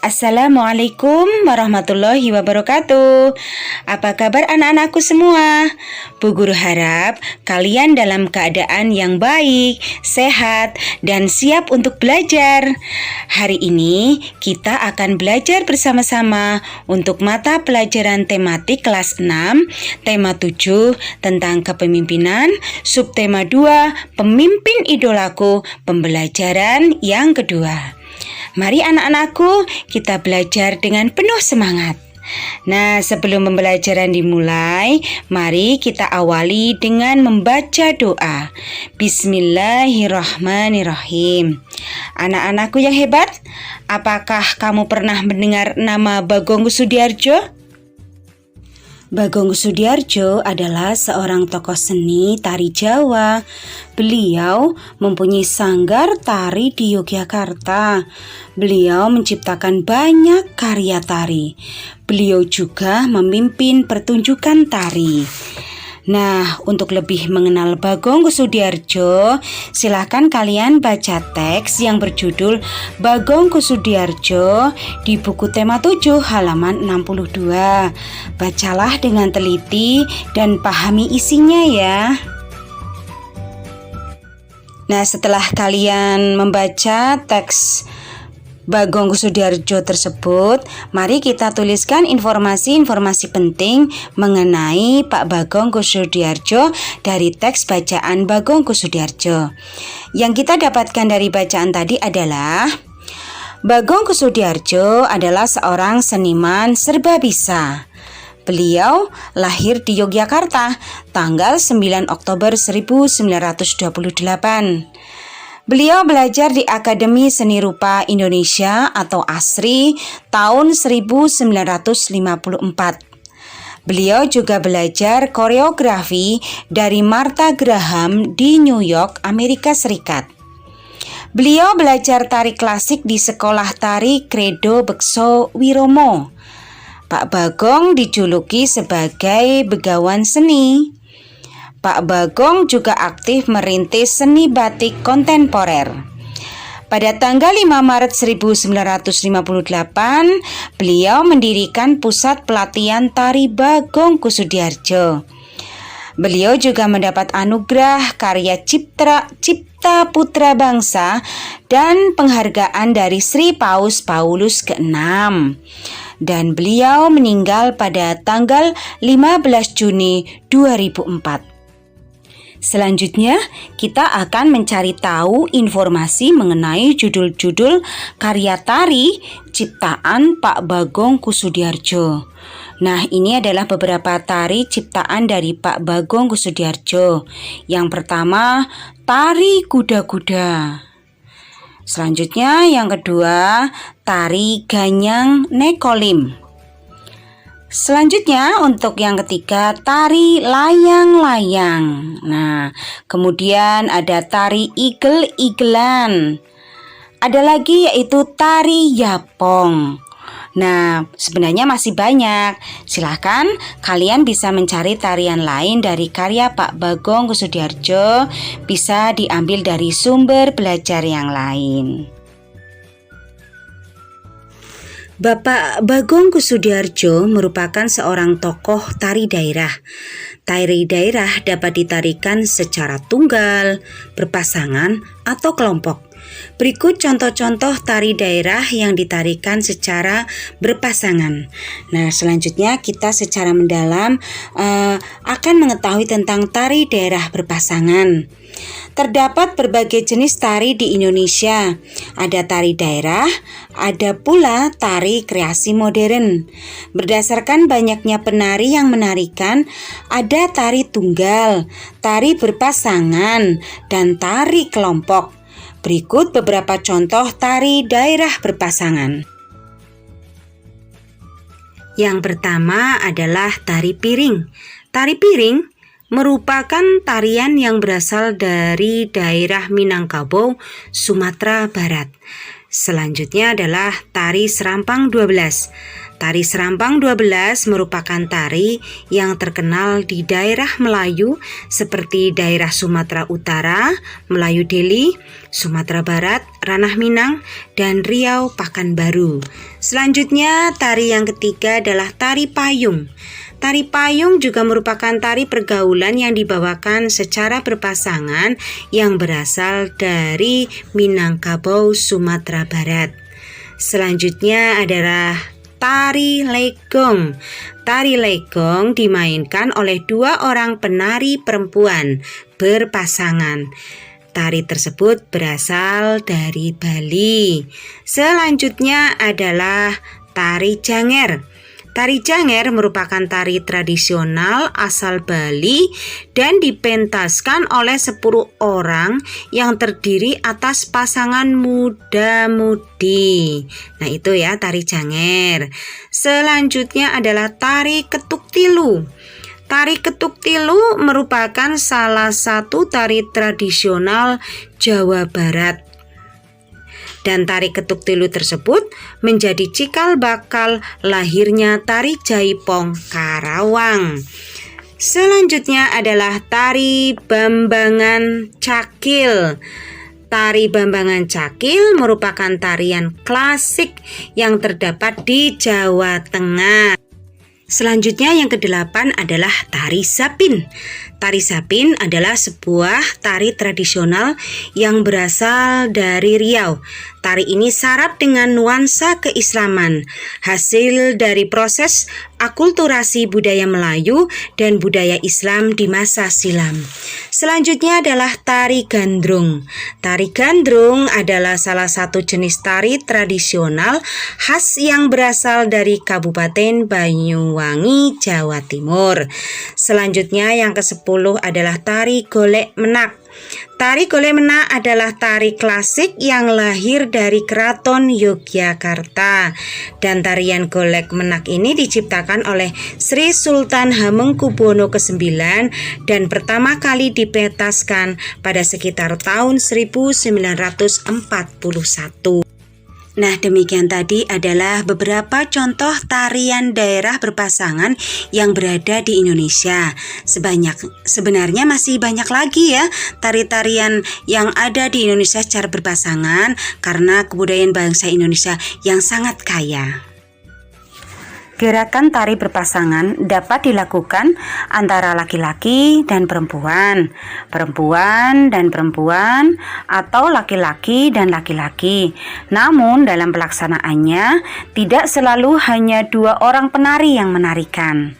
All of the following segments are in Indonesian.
Assalamualaikum warahmatullahi wabarakatuh. Apa kabar anak-anakku semua? Bu Guru harap kalian dalam keadaan yang baik, sehat, dan siap untuk belajar. Hari ini kita akan belajar bersama-sama untuk mata pelajaran tematik kelas 6, tema 7 tentang kepemimpinan, subtema 2, pemimpin idolaku, pembelajaran yang kedua. Mari anak-anakku, kita belajar dengan penuh semangat. Nah, sebelum pembelajaran dimulai, mari kita awali dengan membaca doa. Bismillahirrahmanirrahim. Anak-anakku yang hebat, apakah kamu pernah mendengar nama Bagong Kussudiardjo? Bagong Kussudiardjo adalah seorang tokoh seni tari Jawa. Beliau mempunyai sanggar tari di Yogyakarta. Beliau menciptakan banyak karya tari. Beliau juga memimpin pertunjukan tari. Nah, untuk lebih mengenal Bagong Kussudiardjo, silakan kalian baca teks yang berjudul Bagong Kussudiardjo di buku tema 7 halaman 62. Bacalah dengan teliti dan pahami isinya ya. Nah, setelah kalian membaca teks Bagong Kussudiardjo tersebut, mari kita tuliskan informasi-informasi penting mengenai Pak Bagong Kussudiardjo dari teks bacaan Bagong Kussudiardjo. Yang kita dapatkan dari bacaan tadi adalah Bagong Kussudiardjo adalah seorang seniman serba bisa. Beliau lahir di Yogyakarta tanggal 9 Oktober 1928. Beliau belajar di Akademi Seni Rupa Indonesia atau ASRI tahun 1954. Beliau juga belajar koreografi dari Martha Graham di New York, Amerika Serikat. Beliau belajar tari klasik di Sekolah Tari Credo Bekso Wiromo. Pak Bagong dijuluki sebagai begawan seni. Pak Bagong juga aktif merintis seni batik kontemporer. Pada tanggal 5 Maret 1958, beliau mendirikan pusat pelatihan tari Bagong Kussudiardjo. Beliau juga mendapat anugerah karya Cipta Putra Bangsa dan penghargaan dari Sri Paus Paulus ke-6. Dan beliau meninggal pada tanggal 15 Juni 2004. Selanjutnya, kita akan mencari tahu informasi mengenai judul-judul karya tari ciptaan Pak Bagong Kussudiardjo. Nah, ini adalah beberapa tari ciptaan dari Pak Bagong Kussudiardjo. Yang pertama, tari kuda-kuda. Selanjutnya, yang kedua, tari ganyang nekolim. Selanjutnya untuk yang ketiga, tari layang-layang. Nah, kemudian ada tari igel-igelan. Ada lagi yaitu tari yapong. Nah, sebenarnya masih banyak. Silahkan kalian bisa mencari tarian lain dari karya Pak Bagong Kussudiardjo. Bisa diambil dari sumber belajar yang lain. Bapak Bagong Kussudiardjo merupakan seorang tokoh tari daerah. Tari daerah dapat ditarikan secara tunggal, berpasangan, atau kelompok. Berikut contoh-contoh tari daerah yang ditarikan secara berpasangan. Nah, selanjutnya kita secara mendalam akan mengetahui tentang tari daerah berpasangan. Terdapat berbagai jenis tari di Indonesia. Ada tari daerah, ada pula tari kreasi modern. Berdasarkan banyaknya penari yang menarikan, ada tari tunggal, tari berpasangan, dan tari kelompok. Berikut beberapa contoh tari daerah berpasangan. Yang pertama adalah tari piring. Tari piring merupakan tarian yang berasal dari daerah Minangkabau, Sumatera Barat. Selanjutnya adalah tari serampang 12. Tari Serampang 12 merupakan tari yang terkenal di daerah Melayu seperti daerah Sumatera Utara, Melayu Deli, Sumatera Barat, Ranah Minang, dan Riau Pekanbaru. Selanjutnya, tari yang ketiga adalah tari payung. Tari payung juga merupakan tari pergaulan yang dibawakan secara berpasangan yang berasal dari Minangkabau, Sumatera Barat. Selanjutnya adalah tari legong. Tari legong dimainkan oleh 2 orang penari perempuan berpasangan. Tari tersebut berasal dari Bali. Selanjutnya adalah tari janger. Tari janger merupakan tari tradisional asal Bali dan dipentaskan oleh 10 orang yang terdiri atas pasangan muda-mudi. Nah, itu ya tari janger. Selanjutnya adalah tari ketuk tilu. Tari ketuk tilu merupakan salah satu tari tradisional Jawa Barat. Dan tari ketuk tilu tersebut menjadi cikal bakal lahirnya tari Jaipong Karawang. Selanjutnya adalah tari Bambangan Cakil. Tari Bambangan Cakil merupakan tarian klasik yang terdapat di Jawa Tengah. Selanjutnya yang ke-8 adalah tari Sapin. Tari Sapin adalah sebuah tari tradisional yang berasal dari Riau. Tari ini syarat dengan nuansa keislaman, hasil dari proses akulturasi budaya Melayu dan budaya Islam di masa silam. Selanjutnya adalah tari gandrung. Tari gandrung adalah salah satu jenis tari tradisional khas yang berasal dari Kabupaten Banyuwangi, Jawa Timur. Selanjutnya yang ke-10 adalah tari golek menak. Tari golek menak adalah tari klasik yang lahir dari Keraton Yogyakarta. Dan tarian golek menak ini diciptakan oleh Sri Sultan Hamengkubuwono ke-9 dan pertama kali dipentaskan pada sekitar tahun 1941. Nah, demikian tadi adalah beberapa contoh tarian daerah berpasangan yang berada di Indonesia. Sebenarnya masih banyak lagi ya tari-tarian yang ada di Indonesia secara berpasangan karena kebudayaan bangsa Indonesia yang sangat kaya. Gerakan tari berpasangan dapat dilakukan antara laki-laki dan perempuan, perempuan dan perempuan, atau laki-laki dan laki-laki. Namun dalam pelaksanaannya tidak selalu hanya 2 orang penari yang menarikan.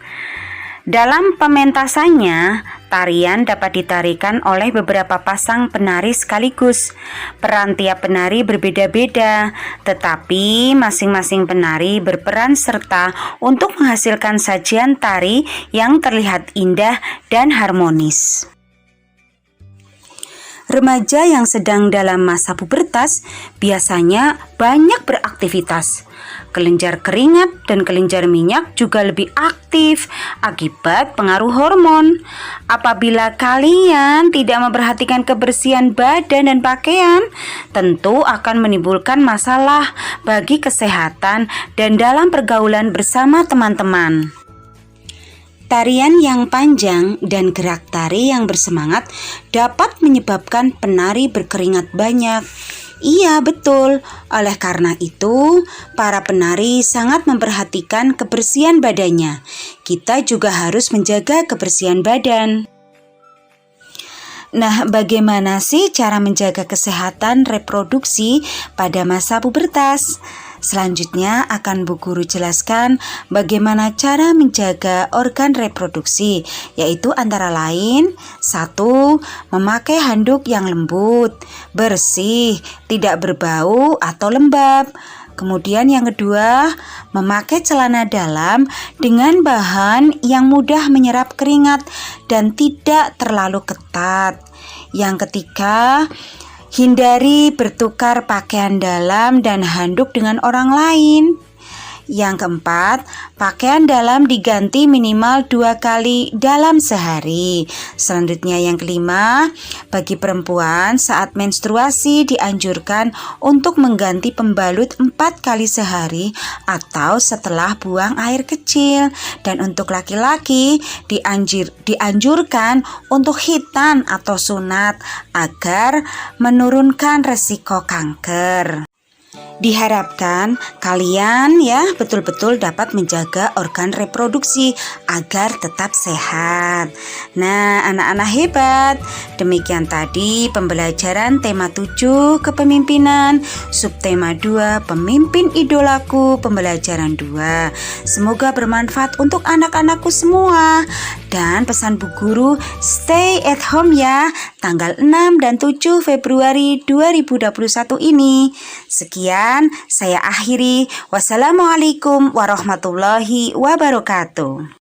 Dalam pementasannya, tarian dapat ditarikan oleh beberapa pasang penari sekaligus. Peran tiap penari berbeda-beda, tetapi masing-masing penari berperan serta untuk menghasilkan sajian tari yang terlihat indah dan harmonis. Remaja yang sedang dalam masa pubertas biasanya banyak beraktivitas. Kelenjar keringat dan kelenjar minyak juga lebih aktif akibat pengaruh hormon. Apabila kalian tidak memperhatikan kebersihan badan dan pakaian, tentu akan menimbulkan masalah bagi kesehatan dan dalam pergaulan bersama teman-teman. Tarian yang panjang dan gerak tari yang bersemangat dapat menyebabkan penari berkeringat banyak. Iya, betul. Oleh karena itu, para penari sangat memperhatikan kebersihan badannya. Kita juga harus menjaga kebersihan badan. Nah, bagaimana sih cara menjaga kesehatan reproduksi pada masa pubertas? Selanjutnya akan Bu Guru jelaskan bagaimana cara menjaga organ reproduksi, yaitu antara lain 1. Memakai handuk yang lembut, bersih, tidak berbau atau lembab. Kemudian yang kedua, memakai celana dalam dengan bahan yang mudah menyerap keringat dan tidak terlalu ketat. Yang ketiga, hindari bertukar pakaian dalam dan handuk dengan orang lain. Yang keempat, pakaian dalam diganti minimal 2 kali dalam sehari. Selanjutnya yang kelima, bagi perempuan saat menstruasi dianjurkan untuk mengganti pembalut 4 kali sehari atau setelah buang air kecil. Dan untuk laki-laki dianjurkan untuk khitan atau sunat agar menurunkan resiko kanker. Diharapkan kalian betul-betul dapat menjaga organ reproduksi agar tetap sehat. Nah, anak-anak hebat, demikian tadi pembelajaran tema 7 kepemimpinan, subtema 2 pemimpin idolaku, pembelajaran 2. Semoga bermanfaat untuk anak-anakku semua. Dan pesan Bu Guru, stay at home ya, tanggal 6 dan 7 Februari 2021 ini. Sekian, saya akhiri. Wassalamualaikum warahmatullahi wabarakatuh.